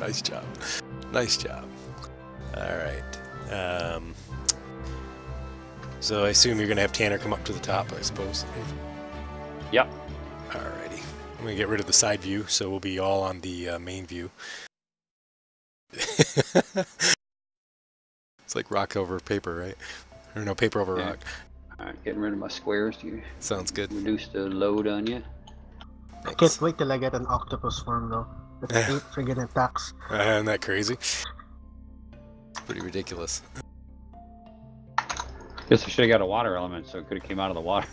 Nice job. Nice job. All right. So I assume you're going to have Tanner come up to the top, I suppose. Yep. Alrighty. I'm going to get rid of the side view, so we'll be all on the main view. It's like rock over paper, right? Or no, paper over rock. Alright, getting rid of my squares to Sounds good. reduce the load on you. I can't wait till I get an octopus form though. That's 8 friggin' attacks. Isn't that crazy? It's pretty ridiculous. Guess I should have got a water element, so it could have came out of the water.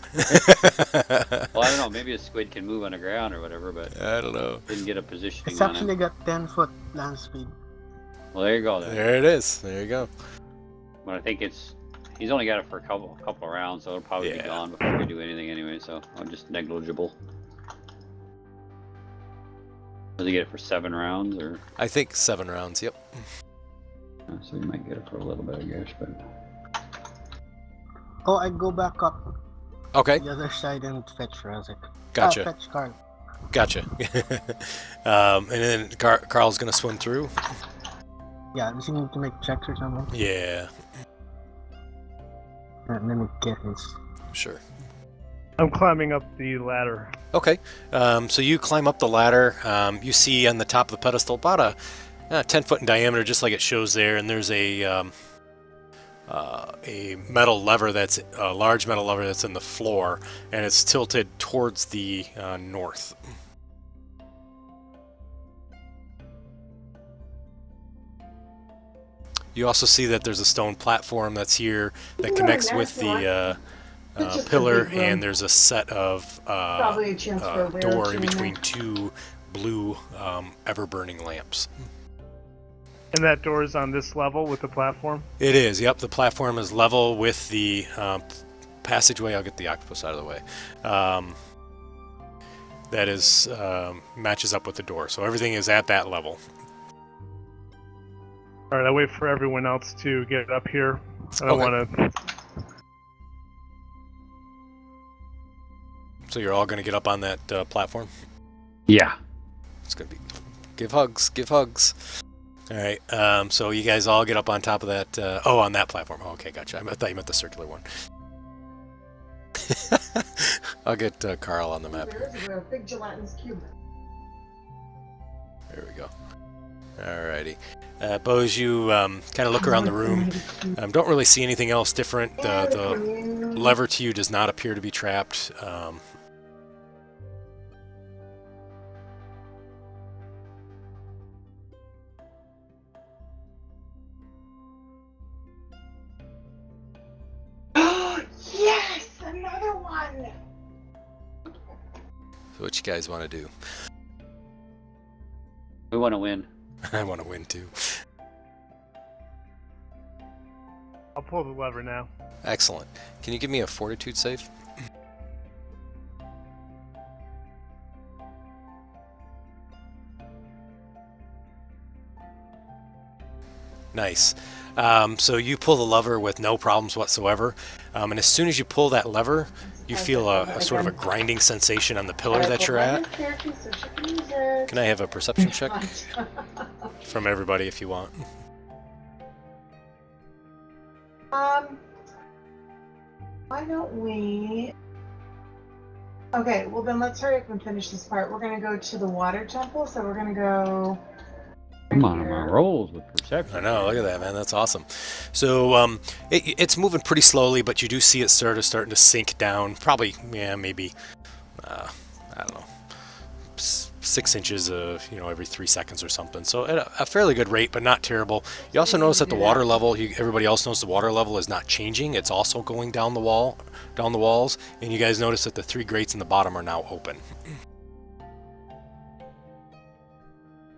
Well, I don't know. Maybe a squid can move on the ground or whatever, but I don't know. didn't get a positioning It's on actually it. got 10-foot land speed. Well, there you go. Then. There it is. There you go. But I think he's only got it for a couple of rounds, so it'll probably be gone before we do anything anyway. So I'm just negligible. Does he get it for 7 rounds or? I think 7 rounds. Yep. So you might get it for a little bit, I guess, but. Oh, I go back up Okay. the other side and fetch Razik. Gotcha. Fetch Carl. Gotcha. And then Carl's gonna swim through. Yeah, does he need to make checks or something? Yeah. Let me get his. Sure. I'm climbing up the ladder. Okay. So you climb up the ladder. You see on the top of the pedestal about a 10-foot in diameter, just like it shows there, and there's a metal lever that's a large metal lever that's in the floor, and it's tilted towards the north. You also see that there's a stone platform that's here that connects with the pillar, and there's a set of door in between 2 blue ever-burning lamps. And that door is on this level with the platform? It is, yep. The platform is level with the passageway. I'll get the octopus out of the way. That is matches up with the door. So everything is at that level. Alright, I wait for everyone else to get up here. I don't want to... So you're all going to get up on that platform? Yeah. It's going to be... Give hugs, give hugs. Alright, so you guys all get up on top of that... on that platform. Oh, okay, gotcha. I thought you meant the circular one. I'll get Carl on the map here. There's a big gelatinous cube. There we go. Alrighty. Bose, you kind of look around the room. Don't really see anything else different. The lever to you does not appear to be trapped. Yes, another one. So what you guys want to do? We want to win. I want to win too. I'll pull the lever now. Excellent. Can you give me a fortitude save? Nice. So you pull the lever with no problems whatsoever, and as soon as you pull that lever, you feel a sort of a grinding sensation on the pillar that you're at. Can I have a perception check from everybody if you want? Why don't we... Okay, well then let's hurry up and finish this part. We're gonna go to the water temple, so we're gonna go... I'm on my rolls with perception. I know, look at that, man. That's awesome. So it's moving pretty slowly, but you do see it starting to sink down. Probably, yeah, maybe, I don't know, 6 inches, every 3 seconds or something. So at a fairly good rate, but not terrible. You also notice that the water level, everybody else knows the water level is not changing. It's also going down the walls, and you guys notice that the 3 grates in the bottom are now open.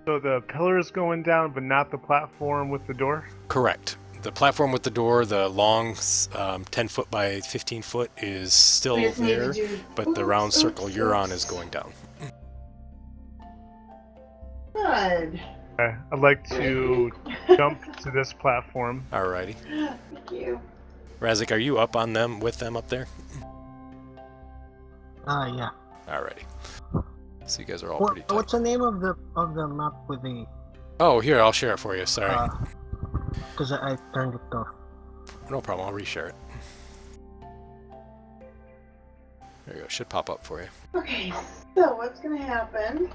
So the pillar is going down, but not the platform with the door? Correct. The platform with the door, the long 10-foot by 15-foot, is still there, but the round circle you're on is going down. Good. Okay, I'd like to jump to this platform. Alrighty. Thank you. Razik, are you up on them, with them up there? Yeah. Alrighty. So you guys are all pretty tight. What's the name of the map with the? Oh, here, I'll share it for you. Sorry. Because I turned it off. No problem. I'll reshare it. There you go. Should pop up for you. Okay, so what's gonna happen?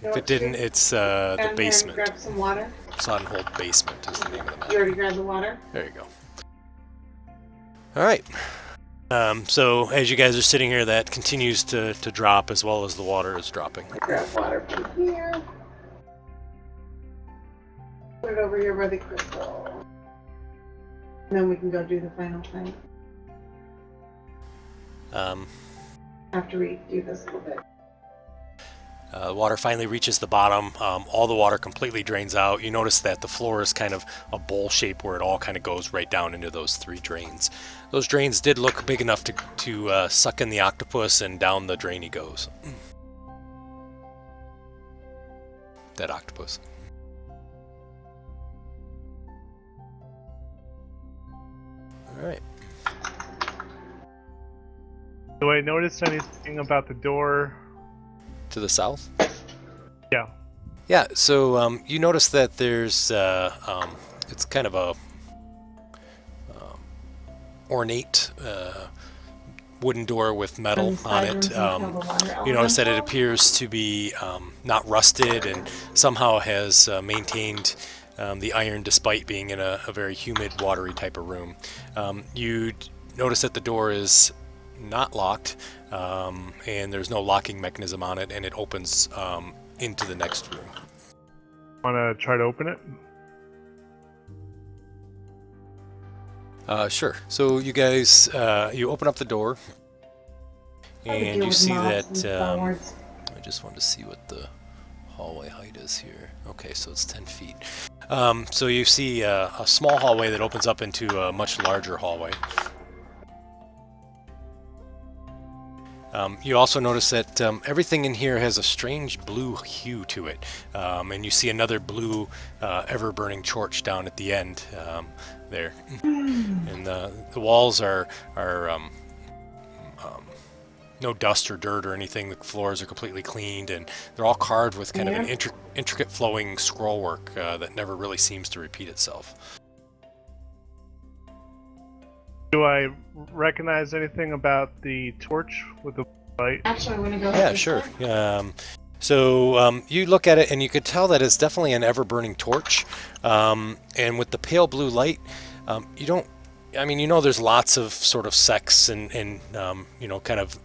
If it didn't, it's the basement. Grab some water. Sodden Hold Basement is the name of the map. You already grabbed the water? There you go. Alright. So as you guys are sitting here, that continues to drop as well as the water is dropping. Grab water from here. Put it over here by the crystal. And then we can go do the final thing. After we do this a little bit. Water finally reaches the bottom. All the water completely drains out. You notice that the floor is kind of a bowl shape where it all kind of goes right down into those 3 drains. Those drains did look big enough to suck in the octopus, and down the drain he goes. Dead octopus. Alright. Do I notice anything about the door? To the south? Yeah. Yeah, so you notice that there's, it's kind of a ornate wooden door with metal on it. You notice that it appears to be not rusted and somehow has maintained the iron despite being in a very humid, watery type of room. You notice that the door is not locked, and there's no locking mechanism on it, and it opens into the next room. Want to try to open it? Sure. So you guys, you open up the door, and you see that, I just wanted to see what the hallway height is here. Okay, so it's 10 feet. So you see a small hallway that opens up into a much larger hallway. You also notice that everything in here has a strange blue hue to it, and you see another blue ever-burning torch down at the end there. And the walls are no dust or dirt or anything. The floors are completely cleaned, and they're all carved with kind of an intricate flowing scroll work that never really seems to repeat itself. Do I recognize anything about the torch with the light? Actually, I want to go. Yeah, sure. So you look at it, and you could tell that it's definitely an ever-burning torch. And with the pale blue light, you don't. I mean, you know, there's lots of sort of sects and you know, kind of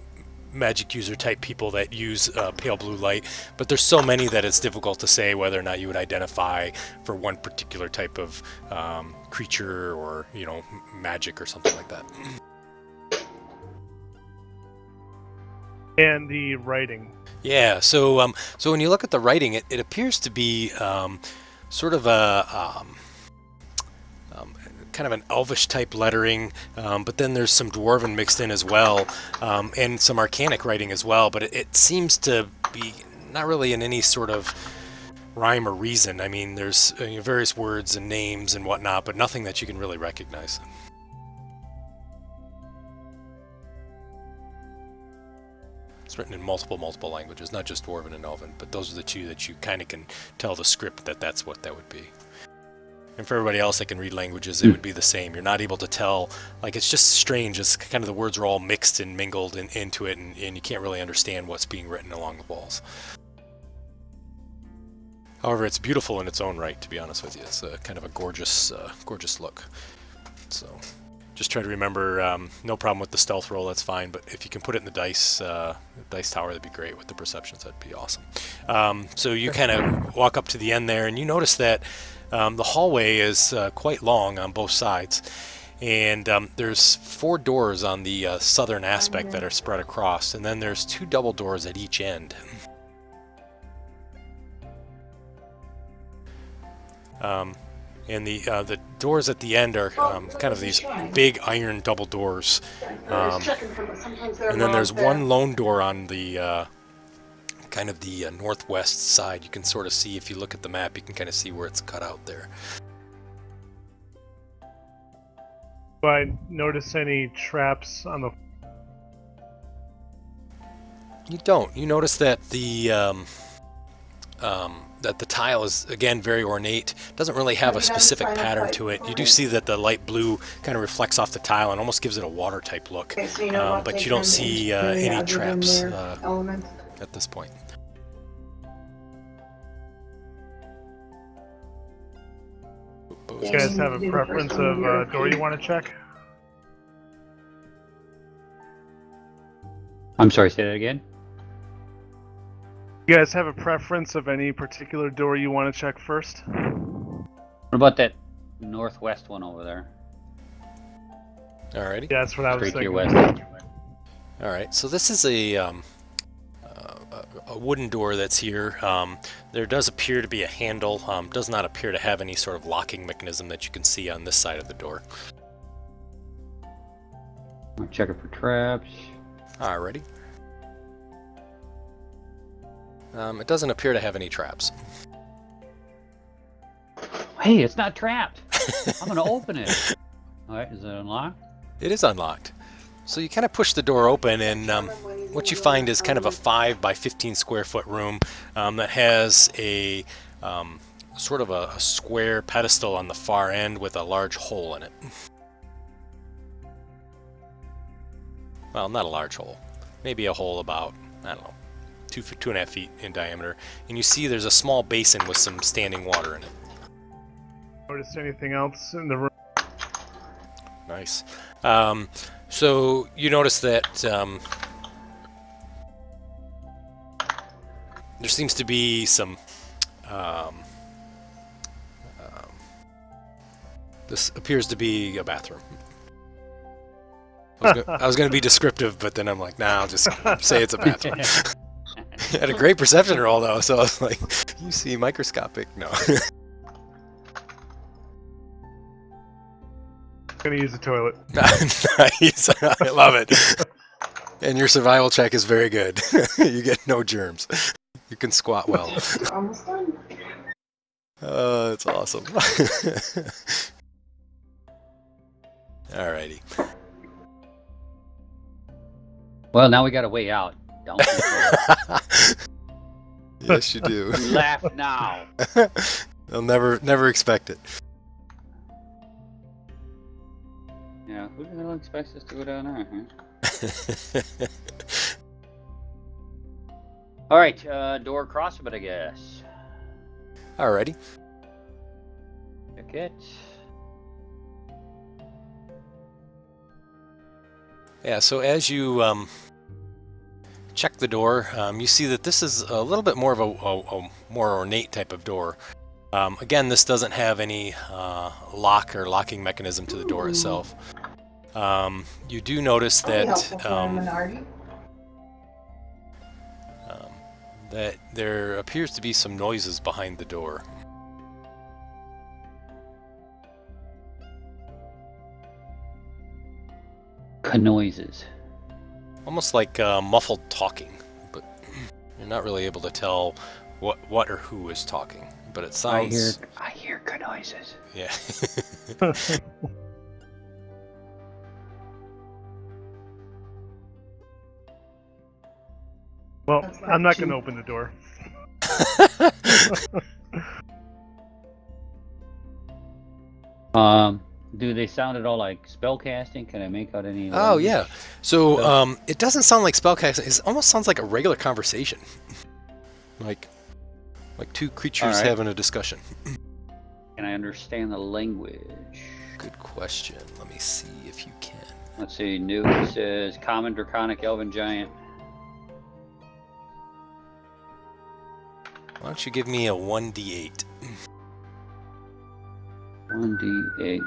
magic user type people that use pale blue light, but there's so many that it's difficult to say whether or not you would identify for one particular type of creature or, you know, magic or something like that. And the writing. Yeah, so so when you look at the writing, it appears to be sort of a kind of an elvish type lettering, but then there's some dwarven mixed in as well, and some arcanic writing as well, but it seems to be not really in any sort of rhyme or reason. I mean, there's various words and names and whatnot, but nothing that you can really recognize. It's written in multiple languages, not just Dwarven and Elven, but those are the two that you kind of can tell the script that that's what that would be. And for everybody else that can read languages, it would be the same. You're not able to tell, like, it's just strange. It's kind of the words are all mixed and mingled into it, and you can't really understand what's being written along the walls. However, it's beautiful in its own right, to be honest with you. It's kind of a gorgeous, gorgeous look. So just try to remember, no problem with the stealth roll, that's fine, but if you can put it in the dice tower, that'd be great. With the perceptions, that'd be awesome. So you kind of walk up to the end there, and you notice that the hallway is quite long on both sides, and there's 4 doors on the southern aspect that are spread across, and then there's 2 double doors at each end. And the doors at the end are kind of these big iron double doors, and then there's one lone door on the kind of the northwest side. You can sort of see, if you look at the map, you can kind of see where it's cut out there. Do I notice any traps on the... You don't. You notice that that the tile is, again, very ornate. Doesn't really have a specific pattern to it. You do see that the light blue kind of reflects off the tile and almost gives it a water type look. Okay, so you know what, But they you don't turn see into any other than traps their element. at this point. You guys have a preference of door you want to check? I'm sorry, say that again? You guys have a preference of any particular door you want to check first? What about that northwest one over there? Alrighty. Yeah, that's what I was Straight to thinking. your west. Alright, so this is a wooden door that's here. There does appear to be a handle. Does not appear to have any sort of locking mechanism that you can see on this side of the door. I'll check it for traps. Alrighty. It doesn't appear to have any traps. Hey, it's not trapped. I'm gonna open it. Alright, is it unlocked? It is unlocked. So you kind of push the door open, and what you find is kind of a 5 by 15 square foot room that has a sort of a square pedestal on the far end with a large hole in it. Well, not a large hole. Maybe a hole about, I don't know, 2.5 feet in diameter. And you see there's a small basin with some standing water in it. Notice anything else in the room? Nice. So you notice that there seems to be some this appears to be a bathroom. I was going to be descriptive, but then I'm like, nah, I'll just say it's a bathroom. Had a great perception roll though, so I was like, you see microscopic? No. Gonna use the toilet. Nice. I love it. And your survival check is very good. You get no germs. You can squat well. Almost done. It's awesome. Alrighty. Well, now we got a way out. Don't Yes, you do. laugh now. They'll never expect it. Yeah, who the hell expects us to go down there, huh? Alright, door across of it, I guess. Alrighty. Check it. Yeah, so as you check the door, you see that this is a little bit more of a more ornate type of door. Again, this doesn't have any lock or locking mechanism to the door itself. You do notice that that there appears to be some noises behind the door. Noises. Almost like muffled talking, but you're not really able to tell what or who is talking. But it sounds. I hear good noises. Yeah. Well, I'm not gonna open the door. Do they sound at all like spell casting? Can I make out any? Oh yeah. So it doesn't sound like spellcasting. It almost sounds like a regular conversation, like two creatures having a discussion. Can I understand the language? Good question. Let me see if you can. Let's see. New says common, draconic, elven, giant. Why don't you give me a 1d8? 1d8.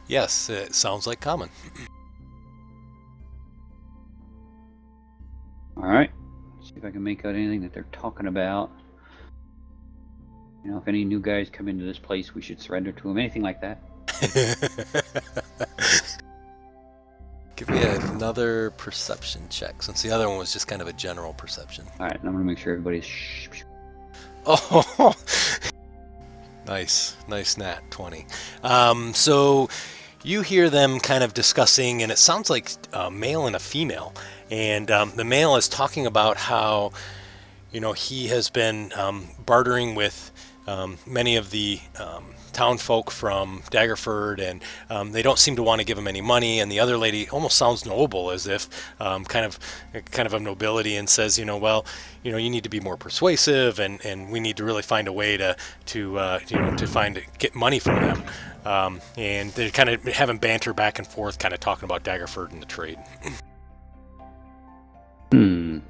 Yes, it sounds like common. Alright. See if I can make out anything that they're talking about. You know, if any new guys come into this place, we should surrender to them. Anything like that. Give me another perception check, since the other one was just kind of a general perception. Alright, and I'm going to make sure everybody's Oh! Nice nat 20. So you hear them kind of discussing, and it sounds like a male and a female. And the male is talking about how, he has been bartering with many of the town folk from Daggerford, and they don't seem to want to give him any money. And the other lady almost sounds noble, as if kind of nobility, and says, well, you need to be more persuasive, and we need to really find a way to get money from them. And they're kind of having banter back and forth, kind of talking about Daggerford and the trade. All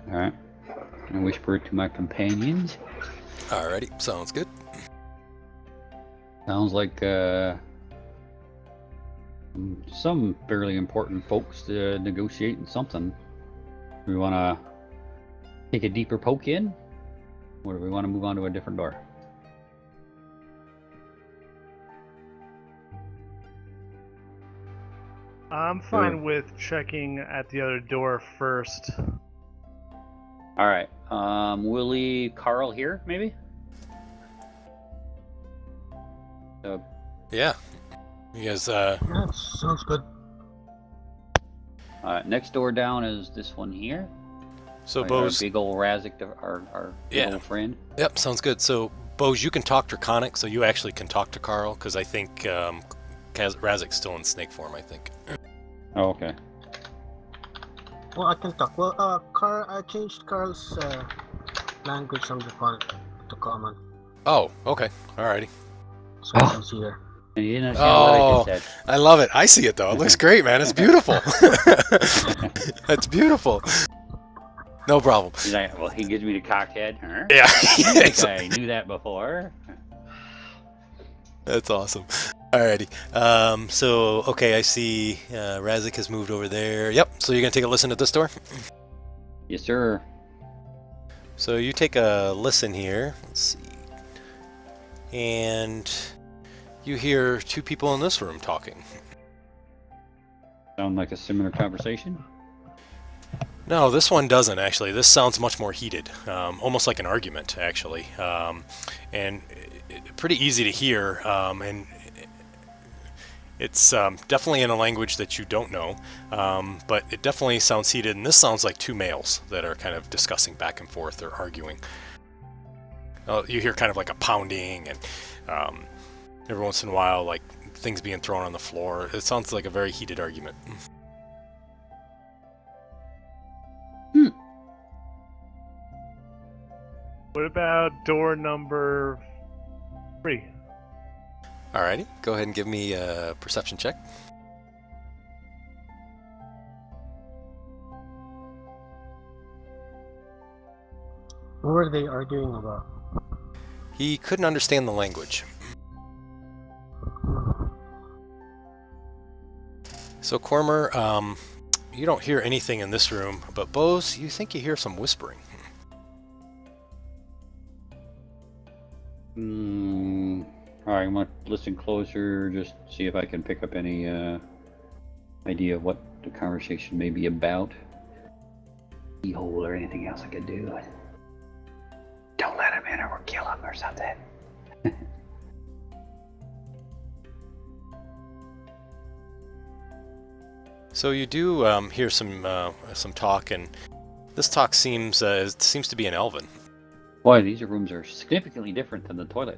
right. I whisper to my companions. Alrighty, sounds good. Sounds like some fairly important folks negotiating something. We want to take a deeper poke in, or do we want to move on to a different door? I'm fine with checking at the other door first. All right. We'll leave Carl here, maybe. Yeah. You guys. Yeah, sounds good. Next door down is this one here. So Our Bose. big old Razik, our big old friend. Yep, sounds good. So Bose, you can talk Draconic, so you actually can talk to Carl, because I think Razik's still in snake form, I think. Oh, okay. Well, I can talk. Well, Carl, I changed Carl's language from Draconic to Common. Oh, okay. Alrighty. So it's easier. And you didn't understand what I just said. I love it. I see it, though. It looks great, man. It's beautiful. That's beautiful. No problem. He's like, well, he gives me the cockhead. Huh? Yeah. I knew that before. That's awesome. Alrighty. Okay, I see Razik has moved over there. Yep, so you're going to take a listen at this door? Yes, sir. So you take a listen here. Let's see. And you hear two people in this room talking. Sound like a similar conversation? No, this one doesn't, actually. This sounds much more heated. Almost like an argument, actually. And pretty easy to hear. And it's definitely in a language that you don't know. But it definitely sounds heated. And this sounds like two males that are kind of discussing back and forth or arguing. You hear kind of like a pounding, and every once in a while, like things being thrown on the floor. It sounds like a very heated argument. What about door number 3? Alrighty, go ahead and give me a perception check. What were they arguing about? He couldn't understand the language. So Cormer, you don't hear anything in this room, but Bose, you think you hear some whispering. Alright, I'm going to listen closer, just see if I can pick up any idea of what the conversation may be about. Keyhole or anything else I could do. Don't let him in or we'll kill him or something. So you do hear some talk, and this talk seems to be in Elven. Boy, these rooms are significantly different than the toilet.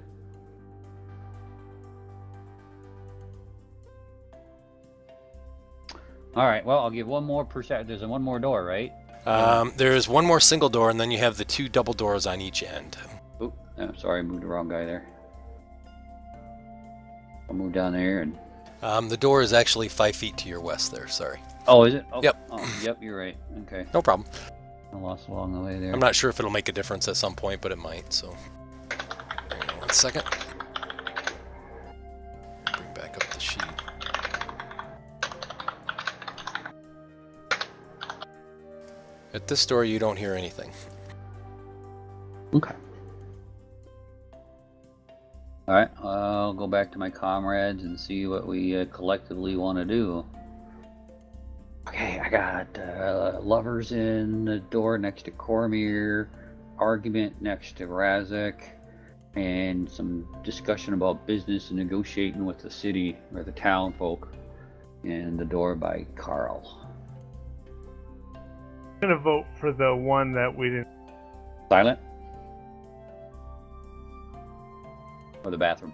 Alright, well, I'll give one more percent. There's one more door, right? There's one more single door, and then you have the two double doors on each end. Oop, I'm sorry, I moved the wrong guy there. I'll move down there and... The door is actually 5 feet to your west there, sorry. Oh, is it? Oh, Yep. Oh, yep, you're right. Okay. No problem. I lost along the way there. I'm not sure if it'll make a difference at some point, but it might, so... Hang on 1 second. Bring back up the sheet. At this door, you don't hear anything. Okay. Alright, I'll go back to my comrades and see what we collectively want to do. Okay, I got lovers in the door next to Cormier, argument next to Razik, and some discussion about business and negotiating with the city or the town folk. And the door by Carl. I'm gonna vote for the one that we didn't. Silent? Or the bathroom?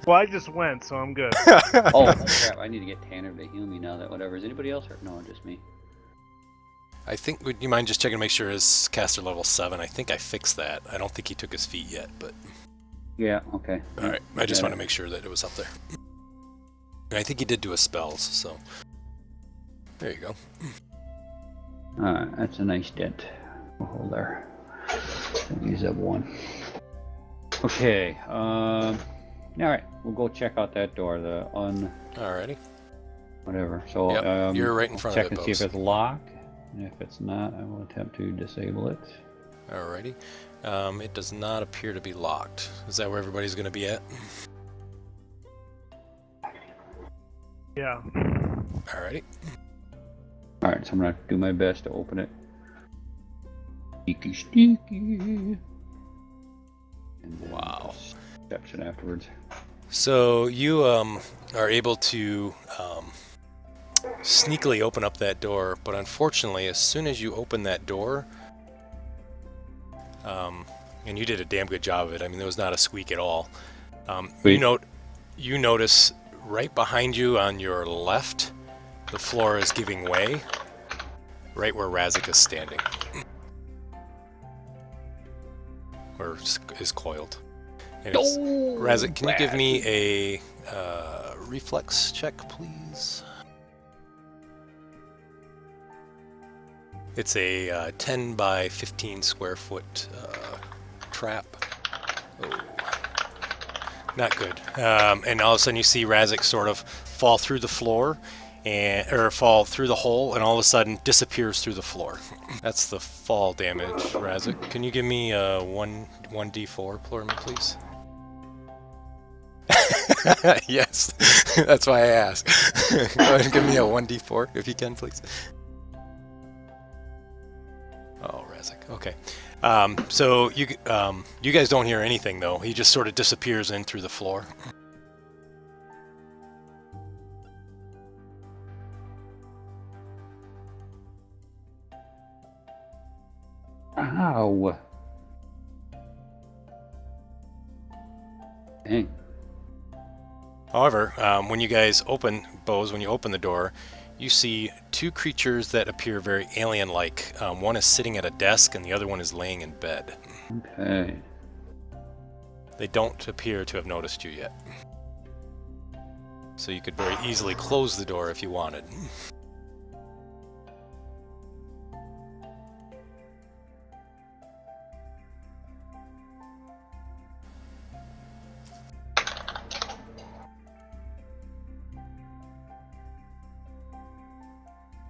Well, I just went, so I'm good. Oh, crap. I need to get Tanner to heal me now that whatever. Is anybody else hurt? No, just me. I think, would you mind just checking to make sure his caster level 7? I think I fixed that. I don't think he took his feet yet, but... Yeah, okay. Alright, I just want to make sure that it was up there. And I think he did do his spells, so... There you go. Alright, that's a nice dent. We'll hold there. Use that one. Okay, alright, we'll go check out that door, the Alrighty. whatever. So, Yep, you're right in front check of it, and see if Bose. it's locked. And if it's not, I will attempt to disable it. Alrighty. It does not appear to be locked. Is that where everybody's going to be at? Yeah. Alrighty. Alright, so I'm gonna do my best to open it. Sneaky, sneaky. And then Wow. Perception afterwards. So you are able to sneakily open up that door, but unfortunately, as soon as you open that door, and you did a damn good job of it. I mean, there was not a squeak at all. You notice right behind you on your left, the floor is giving way, right where Razik is standing, or is coiled. And it's, Razik, can you give me a reflex check, please? It's a 10 by 15 square foot trap. Oh, not good. And all of a sudden you see Razik sort of fall through the floor, or fall through the hole, and all of a sudden disappears through the floor. That's the fall damage, Razik. Can you give me a 1d4 for me, please? Yes, that's why I asked. Go ahead and give me a 1d4 if you can, please. Oh, Razik. Okay. So you guys don't hear anything though. He just sort of disappears in through the floor. Ow. Dang. However, when you guys open, Bose, when you open the door, you see two creatures that appear very alien-like. One is sitting at a desk and the other one is laying in bed. Okay. They don't appear to have noticed you yet. So you could very easily close the door if you wanted.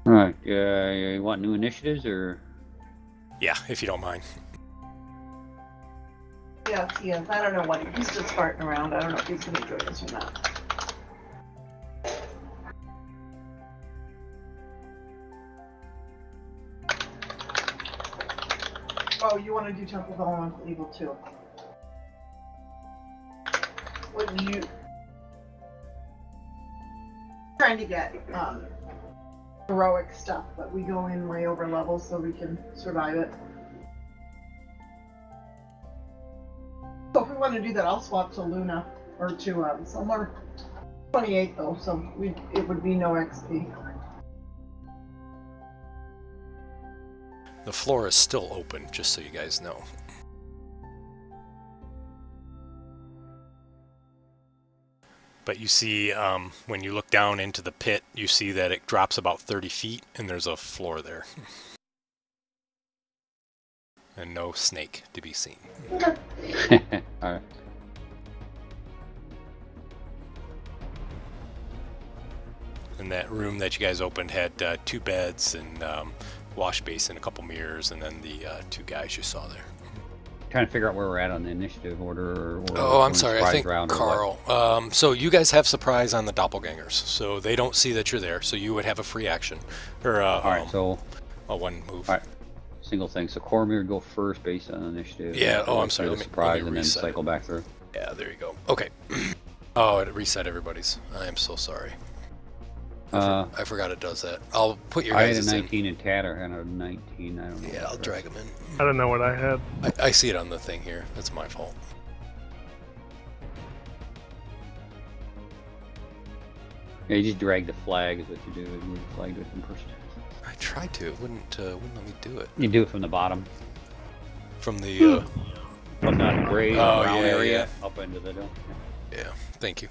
Alright, you want new initiatives or? Yeah, if you don't mind. Yes, he is. I don't know what he's just farting around. I don't know if he's going to join us or not. Oh, you want to do Temple of Elemental Evil too? What do you? Trying to get heroic stuff, but we go in way over level so we can survive it. So if we want to do that, I'll swap to Luna or to somewhere 28 though, so it would be no XP. The floor is still open, just so you guys know. But you see, when you look down into the pit, you see that it drops about 30 feet, and there's a floor there. And no snake to be seen. Alright. And that room that you guys opened had 2 beds and wash basin, a couple mirrors, and then the 2 guys you saw there. Trying to figure out where we're at on the initiative order. Or Oh, I'm sorry. I think round or Carl. So you guys have surprise on the doppelgangers, so they don't see that you're there. So you would have a free action, or Alright, so a 1 move. Alright. single thing. So Cormier go first based on initiative. Yeah. Oh, I'm sorry. Do a Let me surprise and then reset cycle it. back through. Yeah, there you go. Okay. Oh, it reset everybody's. I am so sorry. I forgot it does that. I'll put your I had guys' a in. 19 and Tatter had a 19. I don't know. Yeah, I'll drag them in. I don't know what I had. I see it on the thing here. That's my fault. Yeah, you just drag the flag is what you do. You move the flag to a different person. I tried to. It wouldn't let me do it. You do it from the bottom. From the... From that gray Oh, brown yeah, area up into the dome. Yeah, thank you.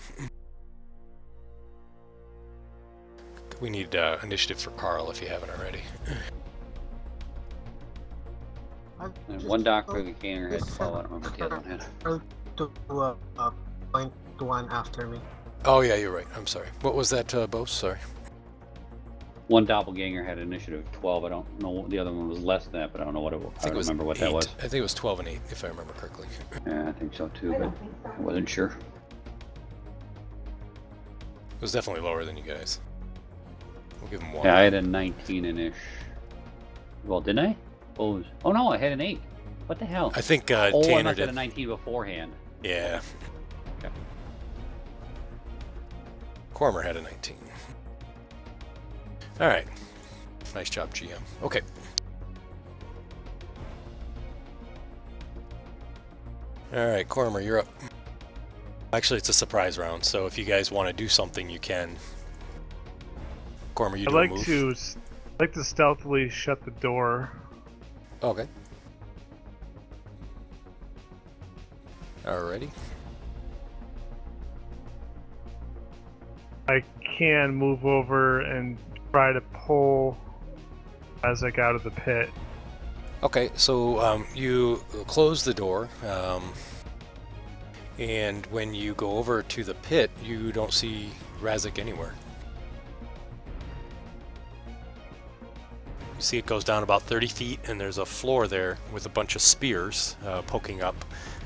We need initiative for Carl if you haven't already. And one doctor, the canner had 12. I don't remember what the other one had. To point to one after me. Oh, yeah, you're right. I'm sorry. What was that, Bose? Sorry. One doppelganger had initiative 12. I don't know. The other one was less than that, but I don't know what it was. I don't remember what 8. that was. I think it was 12 and 8, if I remember correctly. Yeah, I think so too, I but don't think so. I wasn't sure. It was definitely lower than you guys. We'll give him 1. Yeah, I had a 19-ish. Well, didn't I? Oh no, I had an 8. What the hell? I think I Tanner must have did. had a 19 beforehand. Yeah. Okay. Cormer had a 19. Alright. Nice job, GM. Okay. Alright, Cormer, you're up. Actually, it's a surprise round, so if you guys want to do something, you can. Cormer, you do a move. I'd like to stealthily shut the door. Okay. Alrighty. I can move over and try to pull Isaac out of the pit. Okay, so you close the door, and when you go over to the pit, you don't see Razik anywhere. You see it goes down about 30 feet, and there's a floor there with a bunch of spears poking up,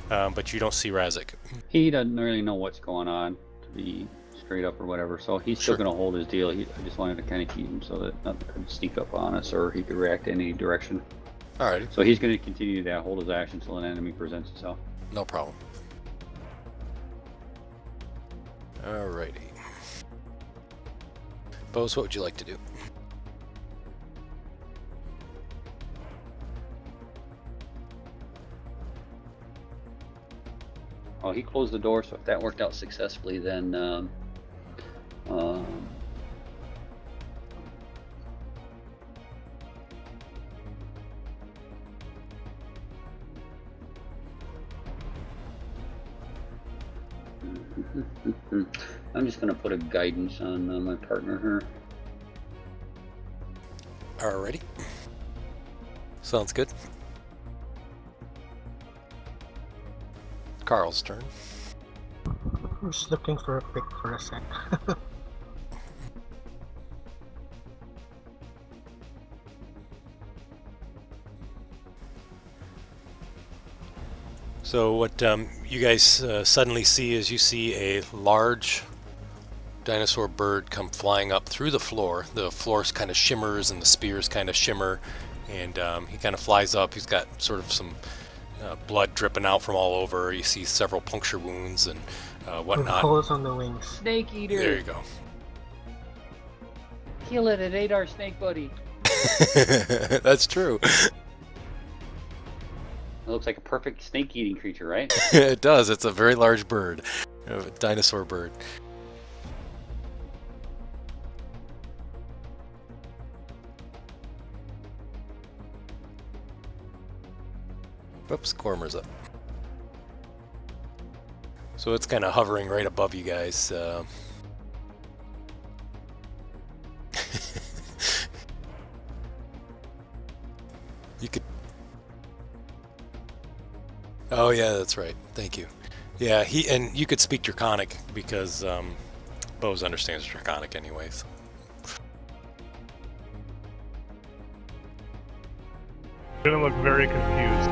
but you don't see Razik. He doesn't really know what's going on, to be straight up or whatever, so he's still Sure. going to hold his deal. I just wanted to kind of keep him so that nothing could sneak up on us or he could react in any direction. Alrighty, So he's going to continue to hold his action until an enemy presents itself. no problem. Alrighty. Bose, what would you like to do? Oh, he closed the door, so if that worked out successfully, then I'm just going to put a guidance on my partner here. Alrighty. Sounds good. Carl's turn. I'm just looking for a pick for a sec. So what you guys suddenly see is you see a large dinosaur bird come flying up through the floor. The floor kind of shimmers and the spears kind of shimmer, and he kind of flies up. He's got sort of some blood dripping out from all over. You see several puncture wounds and With whatnot. holes on the wings. Snake eater! There you go. Kill it, it ate our snake buddy. That's true. It looks like a perfect snake-eating creature, right? It does. It's a very large bird, a dinosaur bird. Whoops, Cormer's up. So it's kind of hovering right above you guys. You could... Oh yeah, that's right. Thank you. Yeah, and you could speak Draconic because Bose understands Draconic anyways. You're gonna look very confused.